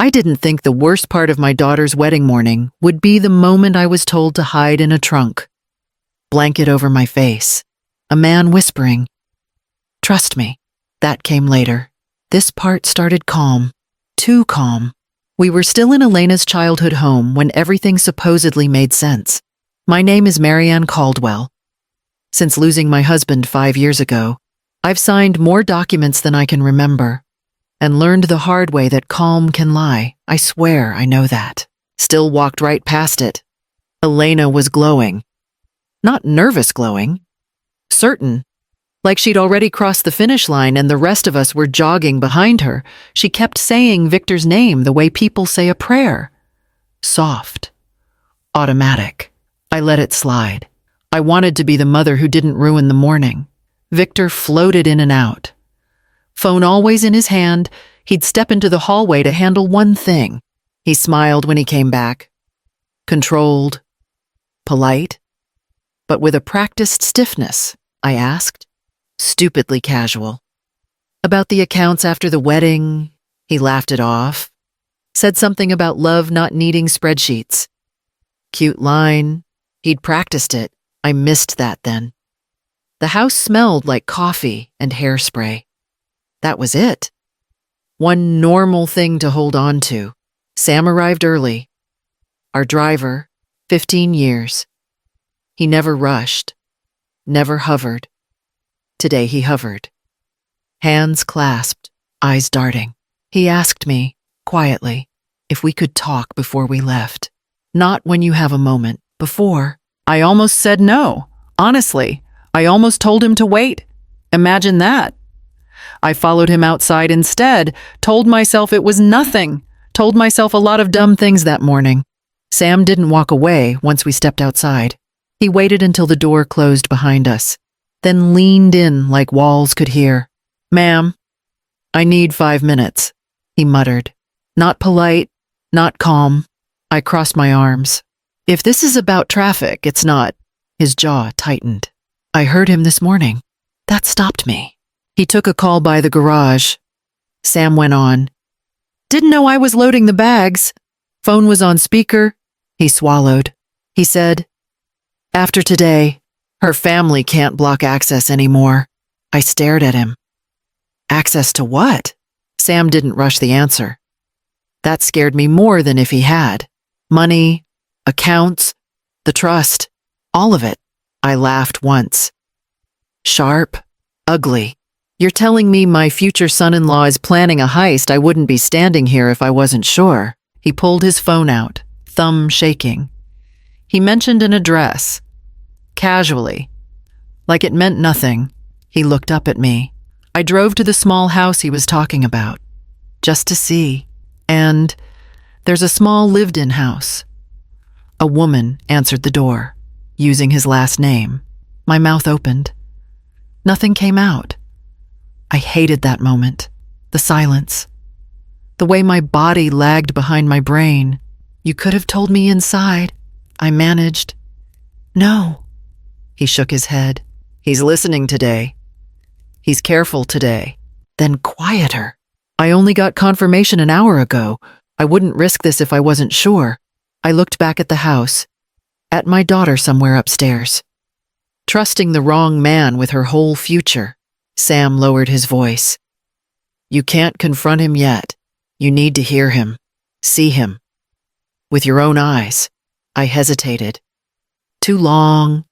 I didn't think the worst part of my daughter's wedding morning would be the moment I was told to hide in a trunk. Blanket over my face. A man whispering. Trust me. That came later. This part started calm. Too calm. We were still in Elena's childhood home when everything supposedly made sense. My name is Marianne Caldwell. Since losing my husband 5 years ago, I've signed more documents than I can remember, and learned the hard way that calm can lie. I swear I know that. Still walked right past it. Elena was glowing. Not nervous glowing. Certain. Like she'd already crossed the finish line and the rest of us were jogging behind her. She kept saying Victor's name the way people say a prayer. Soft. Automatic. I let it slide. I wanted to be the mother who didn't ruin the morning. Victor floated in and out. Phone always in his hand, he'd step into the hallway to handle one thing. He smiled when he came back. Controlled. Polite. But with a practiced stiffness, I asked. Stupidly casual. About the accounts after the wedding, he laughed it off. Said something about love not needing spreadsheets. Cute line. He'd practiced it. I missed that then. The house smelled like coffee and hairspray. That was it. One normal thing to hold on to. Sam arrived early. Our driver, 15 years. He never rushed, never hovered. Today he hovered. Hands clasped, eyes darting. He asked me, quietly, if we could talk before we left. Not when you have a moment, before. I almost said no. Honestly, I almost told him to wait. Imagine that. I followed him outside instead, told myself it was nothing, told myself a lot of dumb things that morning. Sam didn't walk away once we stepped outside. He waited until the door closed behind us, then leaned in like walls could hear. Ma'am, I need 5 minutes, he muttered. Not polite, not calm. I crossed my arms. If this is about traffic, it's not. His jaw tightened. I heard him this morning. That stopped me. He took a call by the garage. Sam went on. Didn't know I was loading the bags. Phone was on speaker. He swallowed. He said, after today, her family can't block access anymore. I stared at him. Access to what? Sam didn't rush the answer. That scared me more than if he had. Money, accounts, the trust, all of it. I laughed once. Sharp, ugly. You're telling me my future son-in-law is planning a heist. I wouldn't be standing here if I wasn't sure. He pulled his phone out, thumb shaking. He mentioned an address. Casually. Like it meant nothing. He looked up at me. I drove to the small house he was talking about. Just to see. And there's a small lived-in house. A woman answered the door, using his last name. My mouth opened. Nothing came out. I hated that moment. The silence. The way my body lagged behind my brain. You could have told me inside. I managed. No. He shook his head. He's listening today. He's careful today. Then quieter. I only got confirmation an hour ago. I wouldn't risk this if I wasn't sure. I looked back at the house. At my daughter somewhere upstairs. Trusting the wrong man with her whole future. Sam lowered his voice. You can't confront him yet. You need to hear him. See him. With your own eyes. I hesitated. Too long.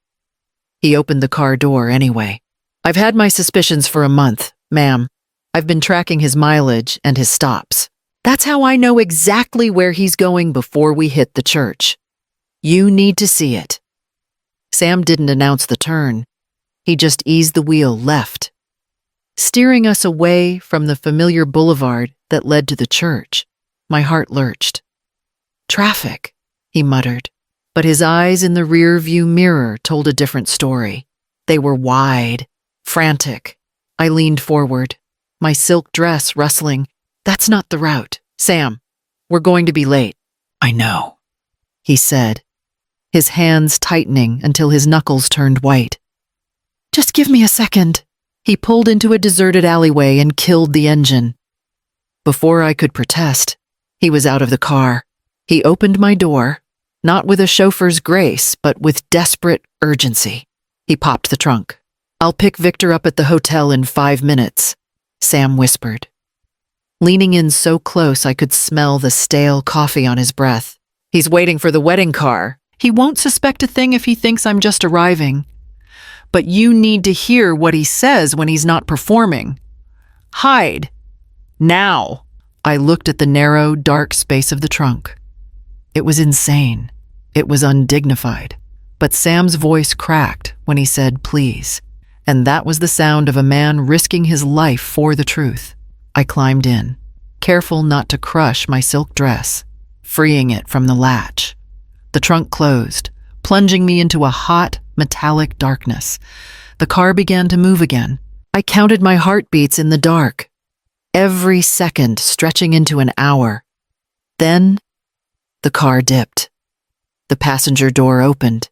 He opened the car door anyway. I've had my suspicions for a month, ma'am. I've been tracking his mileage and his stops. That's how I know exactly where he's going before we hit the church. You need to see it. Sam didn't announce the turn. He just eased the wheel left, steering us away from the familiar boulevard that led to the church. My heart lurched. Traffic, he muttered, but his eyes in the rear-view mirror told a different story. They were wide, frantic. I leaned forward, my silk dress rustling. That's not the route. Sam, we're going to be late. I know, he said, his hands tightening until his knuckles turned white. Just give me a second. He pulled into a deserted alleyway and killed the engine. Before I could protest, He was out of the car. He opened my door, not with a chauffeur's grace, but with desperate urgency. He popped the trunk. "I'll pick Victor up at the hotel in 5 minutes," Sam whispered. Leaning in so close I could smell the stale coffee on his breath. "He's waiting for the wedding car. He won't suspect a thing if he thinks I'm just arriving. But you need to hear what he says when he's not performing. Hide. Now." I looked at the narrow, dark space of the trunk. It was insane. It was undignified. But Sam's voice cracked when he said, "Please." And that was the sound of a man risking his life for the truth. I climbed in, careful not to crush my silk dress, freeing it from the latch. The trunk closed, plunging me into a hot, metallic darkness. The car began to move again. I counted my heartbeats in the dark, every second stretching into an hour. Then, the car dipped. The passenger door opened,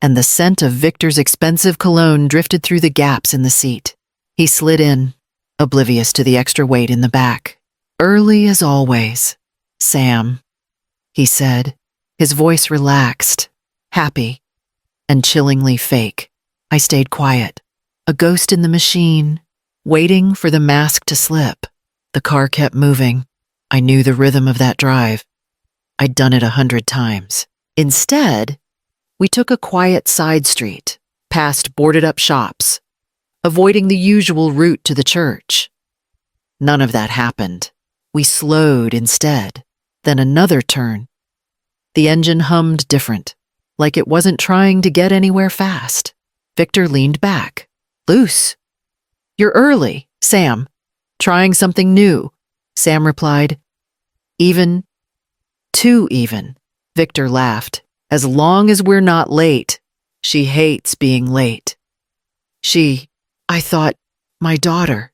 and the scent of Victor's expensive cologne drifted through the gaps in the seat. He slid in, oblivious to the extra weight in the back. "Early as always, Sam," he said, his voice relaxed, happy, and chillingly fake. I stayed quiet, a ghost in the machine, waiting for the mask to slip. The car kept moving. I knew the rhythm of that drive. I'd done it 100 times. Instead, we took a quiet side street, past boarded-up shops, avoiding the usual route to the church. None of that happened. We slowed instead, then another turn. The engine hummed different, like it wasn't trying to get anywhere fast. Victor leaned back. "Loose. You're early, Sam. Trying something new," Sam replied. "Even. Too even." Victor laughed. "As long as we're not late." She hates being late. I thought, my daughter.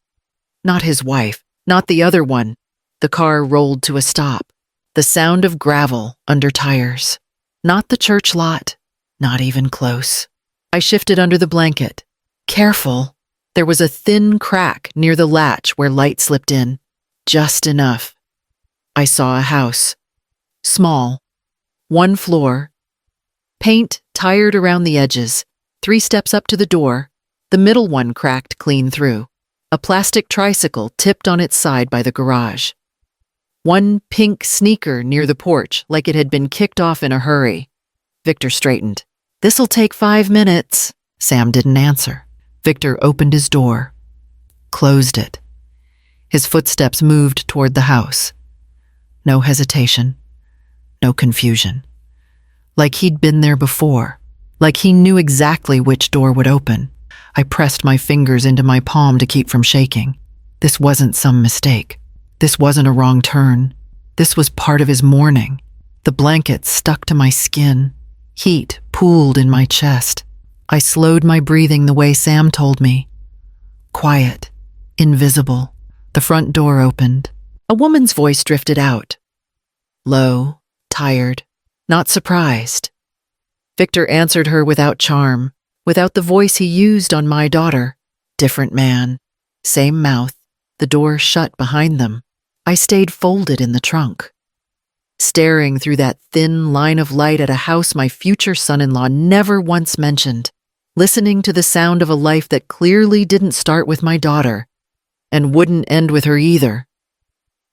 Not his wife, not the other one. The car rolled to a stop. The sound of gravel under tires. Not the church lot, not even close. I shifted under the blanket. Careful. There was a thin crack near the latch where light slipped in. Just enough. I saw a house. Small. 1 floor. Paint tired around the edges. 3 steps up to the door. The middle one cracked clean through. A plastic tricycle tipped on its side by the garage. 1 pink sneaker near the porch, like it had been kicked off in a hurry. Victor straightened. "This'll take 5 minutes." Sam didn't answer. Victor opened his door, closed it. His footsteps moved toward the house. No hesitation, no confusion. Like he'd been there before, like he knew exactly which door would open. I pressed my fingers into my palm to keep from shaking. This wasn't some mistake. This wasn't a wrong turn. This was part of his morning. The blanket stuck to my skin. Heat pooled in my chest. I slowed my breathing the way Sam told me. Quiet, invisible. The front door opened. A woman's voice drifted out. Low, tired, not surprised. Victor answered her without charm, without the voice he used on my daughter. Different man, same mouth, the door shut behind them. I stayed folded in the trunk, staring through that thin line of light at a house my future son-in-law never once mentioned, listening to the sound of a life that clearly didn't start with my daughter, and wouldn't end with her either.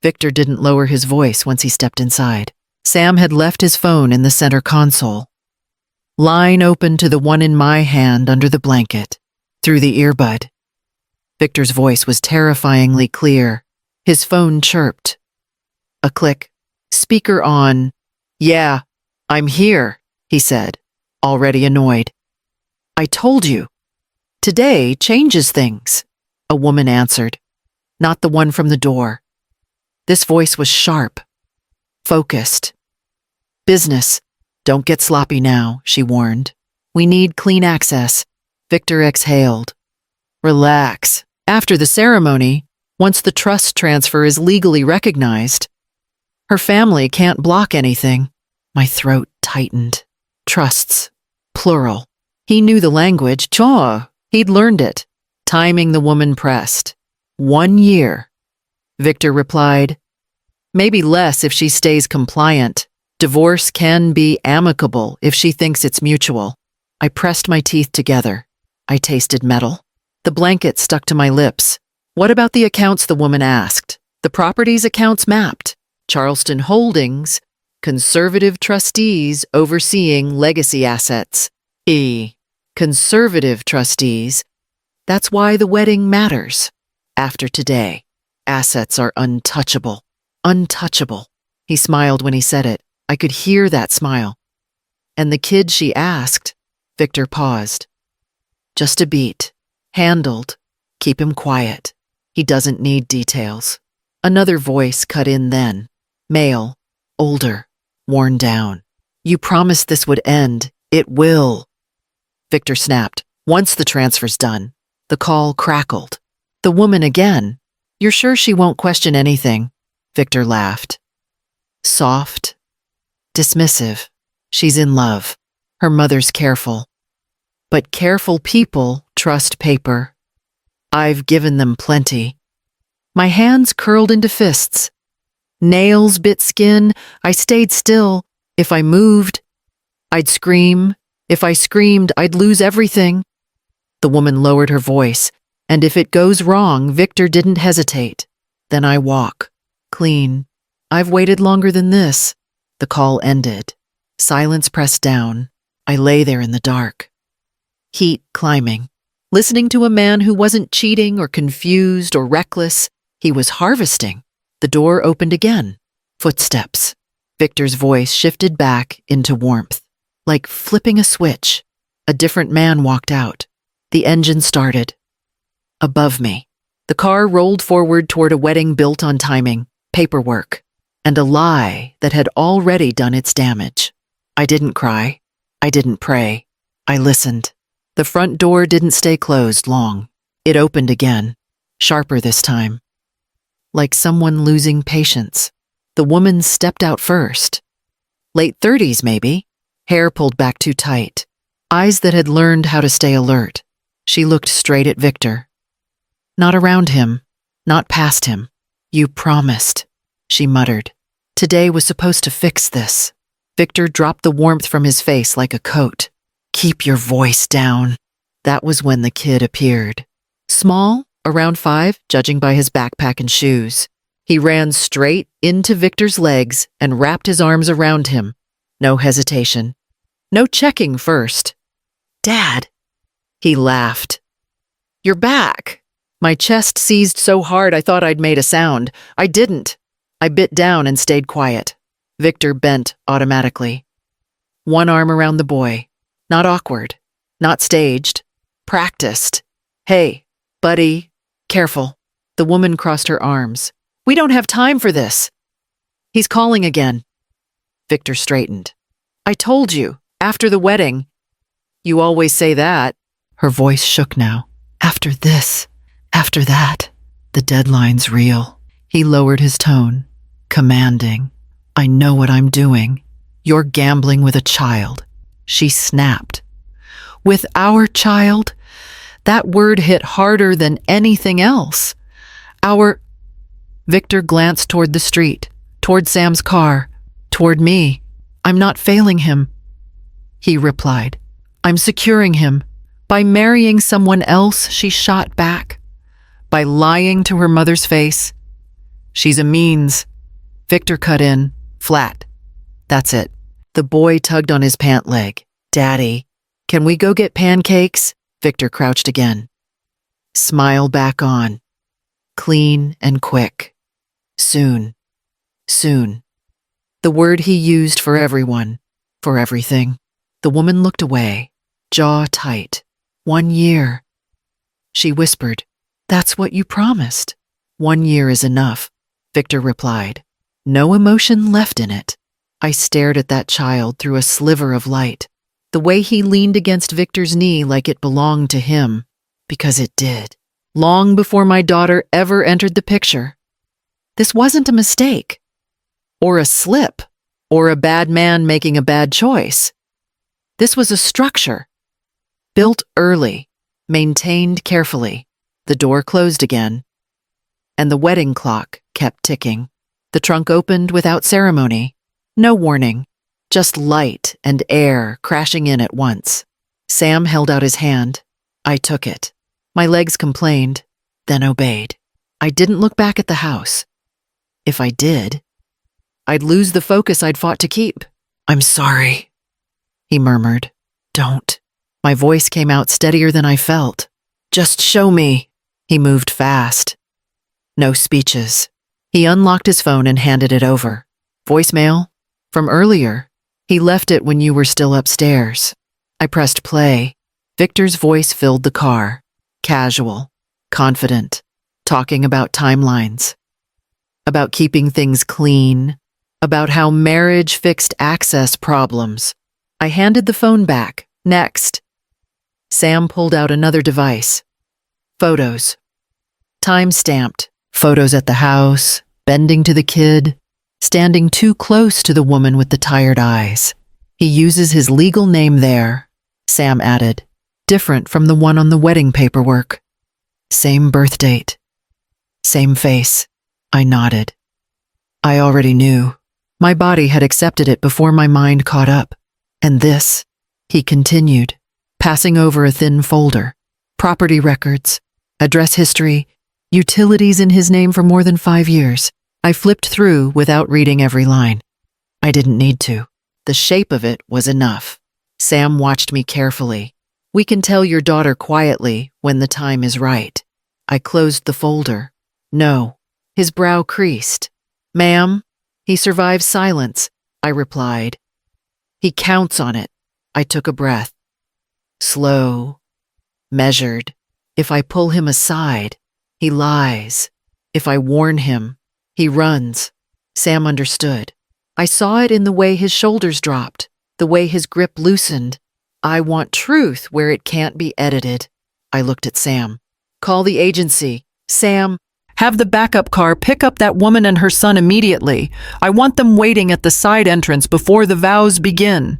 Victor didn't lower his voice once he stepped inside. Sam had left his phone in the center console. Line open to the one in my hand under the blanket, through the earbud. Victor's voice was terrifyingly clear. His phone chirped. A click. Speaker on. "Yeah, I'm here," he said, already annoyed. "I told you. Today changes things," a woman answered, not the one from the door. This voice was sharp, focused. "Business. Don't get sloppy now," she warned. "We need clean access." Victor exhaled. "Relax. After the ceremony, once the trust transfer is legally recognized, her family can't block anything." My throat tightened. Trusts. Plural. He knew the language. Chaw. He'd learned it. Timing the woman pressed. 1 year. Victor replied, Maybe less if she stays compliant. Divorce can be amicable if she thinks it's mutual. I pressed my teeth together. I tasted metal. The blanket stuck to my lips. What about the accounts, the woman asked? The property's accounts mapped. Charleston Holdings, conservative trustees overseeing legacy assets. Conservative trustees. That's why the wedding matters. After today, assets are untouchable. Untouchable. He smiled when he said it. I could hear that smile. And the kid, she asked. Victor paused. Just a beat. Handled. Keep him quiet. He doesn't need details. Another voice cut in then. Male. Older. Worn down. You promised this would end. It will. Victor snapped. Once the transfer's done. The call crackled. The woman again. You're sure she won't question anything? Victor laughed. Soft. Dismissive. She's in love. Her mother's careful. But careful people trust paper. I've given them plenty. My hands curled into fists. Nails bit skin. I stayed still. If I moved, I'd scream. If I screamed, I'd lose everything. The woman lowered her voice, and if it goes wrong, Victor didn't hesitate. Then I walk. Clean. I've waited longer than this. The call ended. Silence pressed down. I lay there in the dark. Heat climbing. Listening to a man who wasn't cheating or confused or reckless. He was harvesting. The door opened again. Footsteps. Victor's voice shifted back into warmth. Like flipping a switch. A different man walked out. The engine started. Above me. The car rolled forward toward a wedding built on timing, paperwork, and a lie that had already done its damage. I didn't cry. I didn't pray. I listened. The front door didn't stay closed long. It opened again, sharper this time. Like someone losing patience. The woman stepped out first. Late 30s, maybe. Hair pulled back too tight. Eyes that had learned how to stay alert. She looked straight at Victor. Not around him. Not past him. You promised, she muttered. Today was supposed to fix this. Victor dropped the warmth from his face like a coat. Keep your voice down. That was when the kid appeared. Small, around 5, judging by his backpack and shoes. He ran straight into Victor's legs and wrapped his arms around him. No hesitation. No checking first. Dad. He laughed. You're back. My chest seized so hard I thought I'd made a sound. I didn't. I bit down and stayed quiet. Victor bent automatically. One arm around the boy. Not awkward. Not staged. Practiced. Hey, buddy, careful. The woman crossed her arms. We don't have time for this. He's calling again. Victor straightened. I told you, after the wedding. You always say that. Her voice shook now. After this, after that, the deadline's real. He lowered his tone, commanding. I know what I'm doing. You're gambling with a child. She snapped. With our child? That word hit harder than anything else. Our... Victor glanced toward the street, toward Sam's car, toward me. I'm not failing him. He replied. I'm securing him. By marrying someone else, she shot back. By lying to her mother's face. She's a means. Victor cut in, flat. That's it. The boy tugged on his pant leg. Daddy, can we go get pancakes? Victor crouched again. Smile back on. Clean and quick. Soon. Soon. The word he used for everyone, for everything. The woman looked away, jaw tight. 1 year. She whispered, That's what you promised. 1 year is enough, Victor replied. No emotion left in it. I stared at that child through a sliver of light, the way he leaned against Victor's knee like it belonged to him, because it did, long before my daughter ever entered the picture. This wasn't a mistake, or a slip, or a bad man making a bad choice. This was a structure, built early, maintained carefully. The door closed again, and the wedding clock kept ticking. The trunk opened without ceremony. No warning, just light and air crashing in at once. Sam held out his hand. I took it. My legs complained, then obeyed. I didn't look back at the house. If I did, I'd lose the focus I'd fought to keep. "I'm sorry," he murmured. "Don't." My voice came out steadier than I felt. "Just show me." He moved fast. No speeches. He unlocked his phone and handed it over. "Voicemail? From earlier. He left it when you were still upstairs." I pressed play. Victor's voice filled the car. Casual, confident, talking about timelines, about keeping things clean, about how marriage fixed access problems. I handed the phone back. "Next." Sam pulled out another device. Photos. Time-stamped. Photos at the house, bending to the kid, standing too close to the woman with the tired eyes. "He uses his legal name there," Sam added, "different from the one on the wedding paperwork. Same birth date. Same face." I nodded. I already knew. My body had accepted it before my mind caught up. "And this," he continued, passing over a thin folder. "Property records, address history, utilities in his name for more than 5 years." I flipped through without reading every line. I didn't need to. The shape of it was enough. Sam watched me carefully. "We can tell your daughter quietly when the time is right." I closed the folder. "No." His brow creased. "Ma'am?" "He survives silence," I replied. "He counts on it." I took a breath. Slow, measured. If I pull him aside, he lies. If I warn him, he runs. Sam understood. I saw it in the way his shoulders dropped, the way his grip loosened. "I want truth where it can't be edited." I looked at Sam. "Call the agency. Sam, have the backup car pick up that woman and her son immediately. I want them waiting at the side entrance before the vows begin."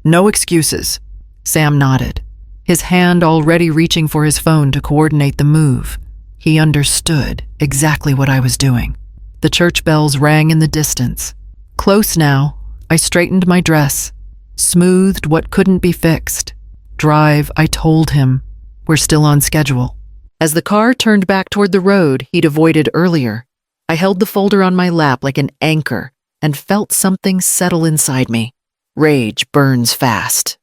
"No excuses." Sam nodded, his hand already reaching for his phone to coordinate the move. He understood exactly what I was doing. The church bells rang in the distance. Close now, I straightened my dress, smoothed what couldn't be fixed. "Drive," I told him. "We're still on schedule." As the car turned back toward the road he'd avoided earlier, I held the folder on my lap like an anchor and felt something settle inside me. Rage burns fast.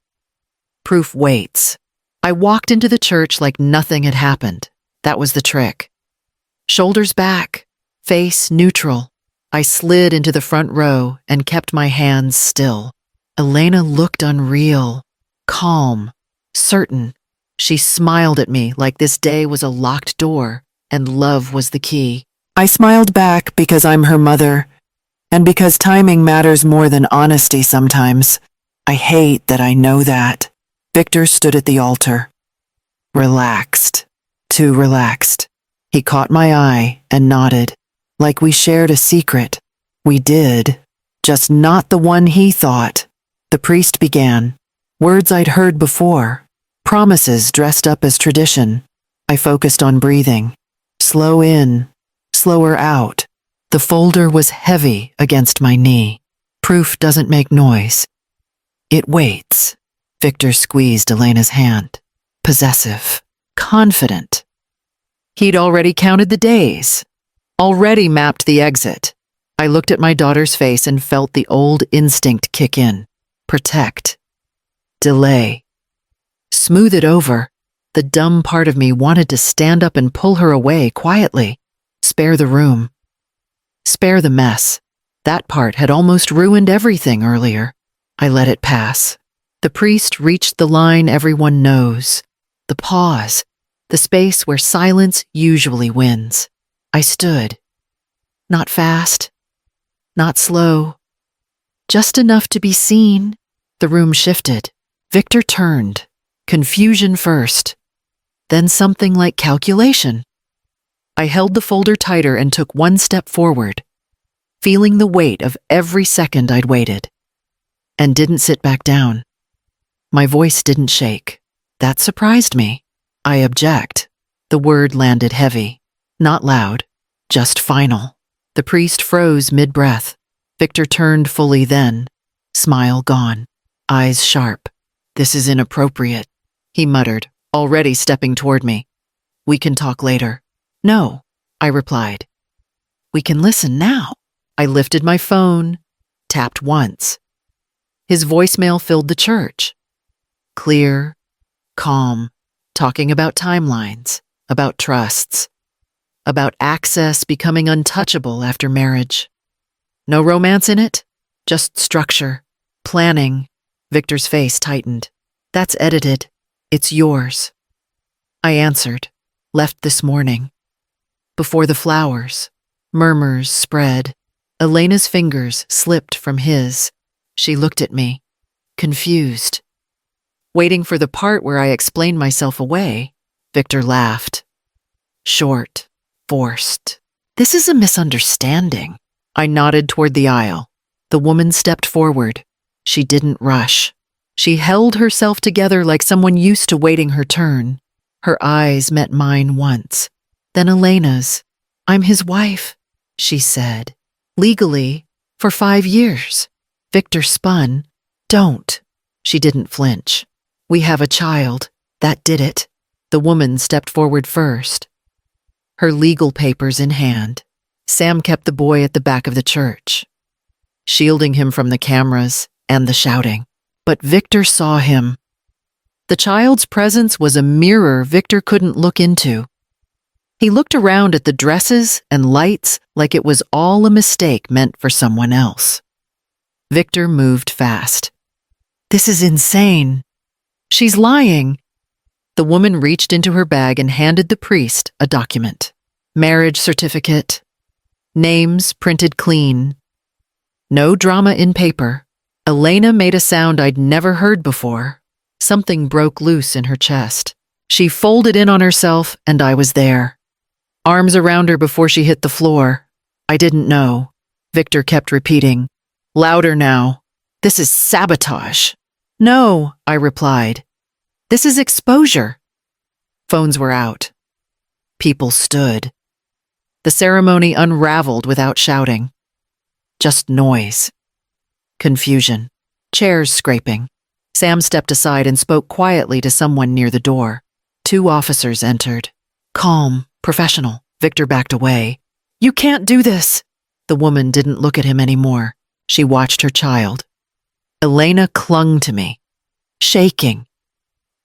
Proof waits. I walked into the church like nothing had happened. That was the trick. Shoulders back, face neutral. I slid into the front row and kept my hands still. Elena looked unreal, calm, certain. She smiled at me like this day was a locked door and love was the key. I smiled back because I'm her mother, and because timing matters more than honesty sometimes. I hate that I know that. Victor stood at the altar. Relaxed. Too relaxed. He caught my eye and nodded, like we shared a secret. We did, just not the one he thought. The priest began. Words I'd heard before. Promises dressed up as tradition. I focused on breathing. Slow in, slower out. The folder was heavy against my knee. Proof doesn't make noise. It waits. Victor squeezed Elena's hand. Possessive, confident. He'd already counted the days, already mapped the exit. I looked at my daughter's face and felt the old instinct kick in. Protect. Delay. Smooth it over. The dumb part of me wanted to stand up and pull her away quietly. Spare the room. Spare the mess. That part had almost ruined everything earlier. I let it pass. The priest reached the line everyone knows. The pause. The space where silence usually wins. I stood. Not fast. Not slow. Just enough to be seen. The room shifted. Victor turned. Confusion first, then something like calculation. I held the folder tighter and took one step forward, feeling the weight of every second I'd waited, and didn't sit back down. My voice didn't shake. That surprised me. I object. The word landed heavy, not loud, just final. The priest froze mid-breath. Victor turned fully then, smile gone, eyes sharp. "This is inappropriate," he muttered, already stepping toward me. "We can talk later." "No," I replied. "We can listen now." I lifted my phone, tapped once. His voicemail filled the church. Clear, calm, talking about timelines, about trusts, about access becoming untouchable after marriage. No romance in it, just structure, planning. Victor's face tightened. "That's edited. It's yours." I answered, "Left this morning." Before the flowers, murmurs spread. Elena's fingers slipped from his. She looked at me, confused. Waiting for the part where I explained myself away, Victor laughed. Short, forced. "This is a misunderstanding." I nodded toward the aisle. The woman stepped forward. She didn't rush. She held herself together like someone used to waiting her turn. Her eyes met mine once, then Elena's. "I'm his wife," she said. "Legally, for 5 years." Victor spun. "Don't." She didn't flinch. "We have a child. That did it." The woman stepped forward first, her legal papers in hand. Sam kept the boy at the back of the church, shielding him from the cameras and the shouting. But Victor saw him. The child's presence was a mirror Victor couldn't look into. He looked around at the dresses and lights like it was all a mistake meant for someone else. Victor moved fast. "This is insane. She's lying." The woman reached into her bag and handed the priest a document. Marriage certificate. Names printed clean. No drama in paper. Elena made a sound I'd never heard before. Something broke loose in her chest. She folded in on herself, and I was there. Arms around her before she hit the floor. "I didn't know." Victor kept repeating. Louder now. "This is sabotage." "No," I replied. "This is exposure." Phones were out. People stood. The ceremony unraveled without shouting. Just noise. Confusion. Chairs scraping. Sam stepped aside and spoke quietly to someone near the door. 2 officers entered. Calm, professional. Victor backed away. "You can't do this." The woman didn't look at him anymore. She watched her child. Elena clung to me, shaking.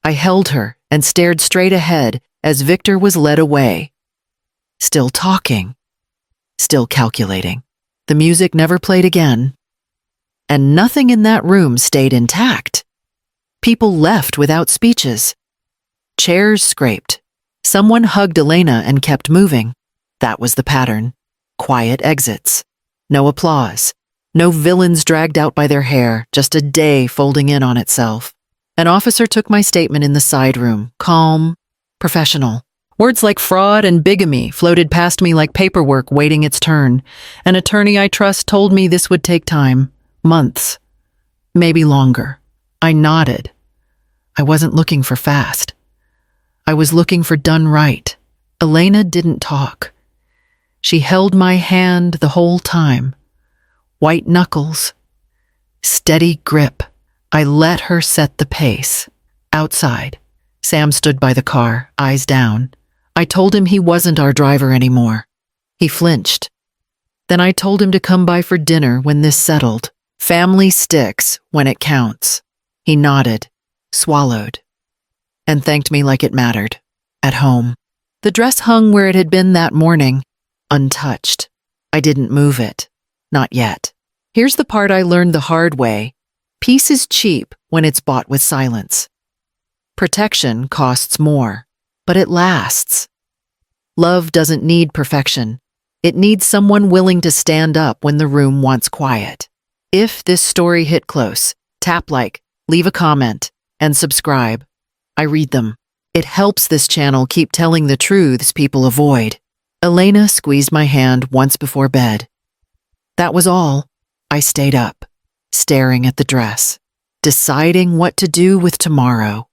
I held her and stared straight ahead as Victor was led away. Still talking. Still calculating. The music never played again. And nothing in that room stayed intact. People left without speeches. Chairs scraped. Someone hugged Elena and kept moving. That was the pattern. Quiet exits. No applause. No villains dragged out by their hair, just a day folding in on itself. An officer took my statement in the side room, calm, professional. Words like fraud and bigamy floated past me like paperwork waiting its turn. An attorney I trust told me this would take time, months, maybe longer. I nodded. I wasn't looking for fast. I was looking for done right. Elena didn't talk. She held my hand the whole time. White knuckles. Steady grip. I let her set the pace. Outside, Sam stood by the car, eyes down. I told him he wasn't our driver anymore. He flinched. Then I told him to come by for dinner when this settled. Family sticks when it counts. He nodded, swallowed, and thanked me like it mattered. At home. The dress hung where it had been that morning, untouched. I didn't move it. Not yet. Here's the part I learned the hard way. Peace is cheap when it's bought with silence. Protection costs more, but it lasts. Love doesn't need perfection. It needs someone willing to stand up when the room wants quiet. If this story hit close, tap like, leave a comment, and subscribe. I read them. It helps this channel keep telling the truths people avoid. Elena squeezed my hand once before bed. That was all. I stayed up, staring at the dress, deciding what to do with tomorrow.